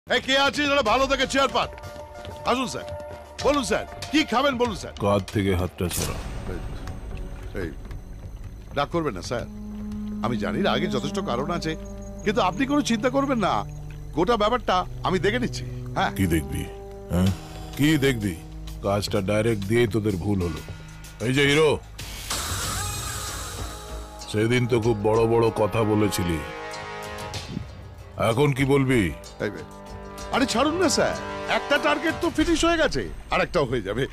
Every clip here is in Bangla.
কে আছে যারা ভালো থেকে চেয়ার পান? আসুন স্যার, বলুন স্যার, কি খাবেন বলুন স্যার। কাঁধ থেকে হাতটা ছড়া। এই রাগ করবেন না স্যার, আমি জানি আগে যথেষ্ট কারণ আছে, কিন্তু আপনি কোনো চিন্তা করবেন না, গোটা ব্যাপারটা আমি দেখে নিচ্ছি। হ্যাঁ, কি দেখবি? হ্যাঁ, কি দেখবি? কাজটা ডাইরেক্ট দিয়েই তোদের ভুল হলো। এই যে হিরো, সেদিন তো খুব বড় বড় কথা বলেছিলি, এখন কি বলবি? আরে ছাড়ুন না স্যার, একটা টার্গেট তো ফিনিশ হয়ে গেছে, আর একটাও হয়ে যাবে।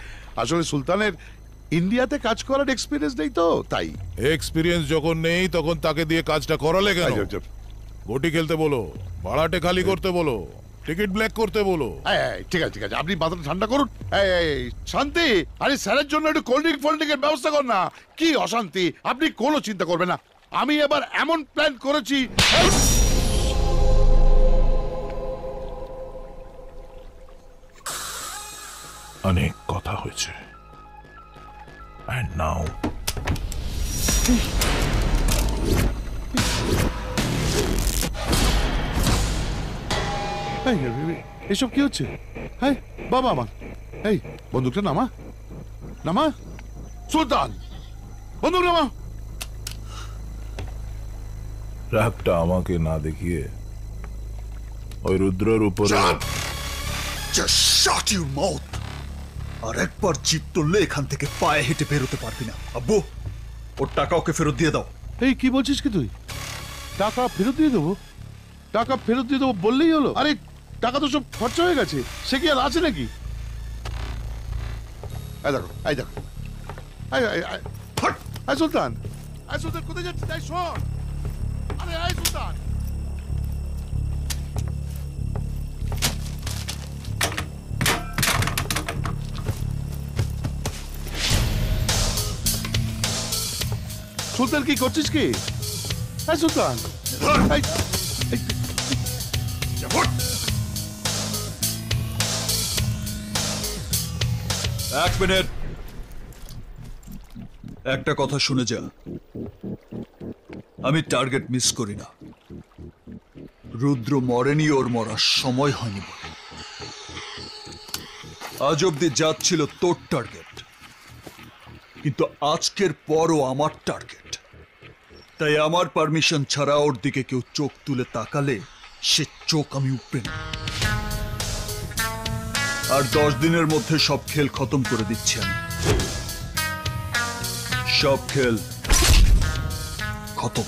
আসলে সুলতানের ইন্ডিয়াতে কাজ করার এক্সপিরিয়েন্স নেই তো, তাই। এক্সপিরিয়েন্স যখন নেই তখন তাকে দিয়ে কাজটা করালে কেন? গোটি খেলতে বলো, ভাড়াটে খালি করতে বলো, টিকিট ব্ল্যাক করতে বলো। ঠিক আছে ঠিক আছে, আপনি মাথাটা ঠান্ডা করুন। শান্তি, আরে স্যারের জন্য একটু কোল্ড ড্রিঙ্ক ফোল্ড ড্রিঙ্কের ব্যবস্থা কর না। কি অশান্তি, আপনি কোনো চিন্তা করবেন না, আমি এবার এমন প্ল্যান করেছি। অনেক কথা হয়েছে, and now এসব কি হচ্ছে? হ্যাঁ বাবা আমার, এই বন্দুকটা নামা, নামা সুলতান, বন্দুক নামা। রাগটা আমাকে না দেখিয়ে ওই রুদ্রের উপরে। Just shut your mouth! আর একবার জিপ তুললে এখান থেকে পায়ে হেঁটে বেরোতে পারবি না। আব্বু, ওর টাকা ওকে ফেরত দিয়ে দাও। এই কি বলছিস কি তুই? টাকা ফেরত দিয়ে দেবো? টাকা ফেরত দিয়ে দেবো বললেই হলো? আরে টাকা তো সব খরচা হয়ে গেছে, সে কি আর আছে নাকি? এই দেখো, এই দেখো, এই সুলতান, এই সুলতান কোথায় যাচ্ছিস? এই শোন, আরে এই সুলতান, সুলতান কি করছিস কি? এই সুলতান, এক মিনিট, একটা কথা শুনে যা, আমি টার্গেট মিস করি না। রুদ্র মরেনি, ওর মরার সময় হয়নি বলে। আজ অব্দি যাচ্ছিল তোর টার্গেট, কিন্তু আজকের পরও আমার টার্গেট। তাই আমার পারমিশন ছাড়া ওর দিকে কেউ চোখ তুলে তাকালে সে চোখ আমি উপড়ে নেব। আর 10 দিনের মধ্যে সব খেল খতম করে দিচ্ছি আমি। সব খেল খতম।